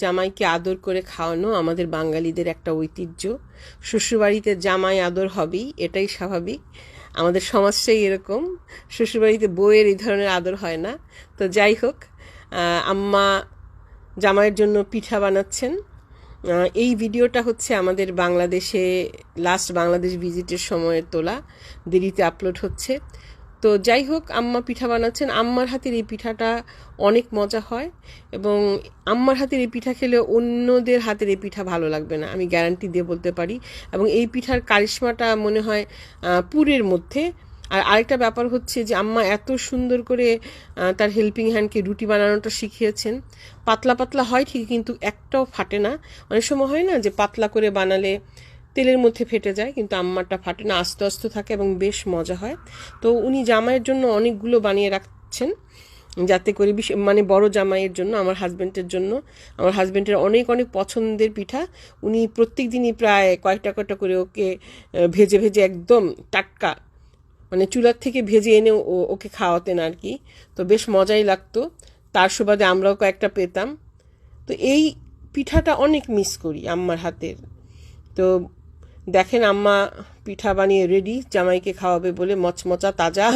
জামাইকে আদর করে খাওয়ানো আমাদের বাঙালিদের একটা ঐতিহ্য। শ্বশুরবাড়িতে জামাই আদর হবেই, এটাই স্বাভাবিক। আমাদের সমাজটাই এরকম, শ্বশুরবাড়িতে বউয়ের এই ধরনের আদর হয় না। তো যাই হোক, আম্মা জামাইয়ের জন্য পিঠা বানাচ্ছেন। এই ভিডিওটা হচ্ছে আমাদের বাংলাদেশে লাস্ট বাংলাদেশ ভিজিটের সময়ের তোলা, দেরিতে আপলোড হচ্ছে। তো যাই হোক, আম্মা পিঠা বানাচ্ছেন। আম্মার হাতের এই পিঠাটা অনেক মজা হয়, এবং আম্মার হাতের এই পিঠা খেলে অন্যদের হাতের এই পিঠা ভালো লাগবে না, আমি গ্যারান্টি দিয়ে বলতে পারি। এবং এই পিঠার কারিশমাটা মনে হয় পুরের মধ্যে। আর আরেকটা ব্যাপার হচ্ছে যে আম্মা এত সুন্দর করে তার হেল্পিং হ্যান্ডকে রুটি বানানোটা শিখিয়েছেন। পাতলা পাতলা হয় ঠিক, কিন্তু একটাও ফাটে না। অনেক সময় হয় না যে পাতলা করে বানালে তেলের মধ্যে ফেটে যায়, কিন্তু আম্মারটা ফাটে না, আস্তে আস্তে থাকে এবং বেশ মজা হয়। তো উনি জামাইয়ের জন্য অনেকগুলো বানিয়ে রাখছেন, যাতে করে মানে বড় জামাইয়ের জন্য, আমার হাজব্যান্ডের অনেক অনেক পছন্দের পিঠা। উনি প্রত্যেক দিনই প্রায় কয়েকটা করে ওকে ভেজে ভেজে একদম টাটকা, মানে চুলার থেকে ভেজে এনে ওকে খাওয়াতেন আর কি। তো বেশ মজাই লাগতো, তার সুবাদে আমরাও কয়েকটা পেতাম। তো এই পিঠাটা অনেক মিস করি আম্মার হাতের। তো দেখেন, আম্মা পিঠা বানিয়ে রেডি জামাইকে খাওয়াবে বলে, মচমচা তাজা।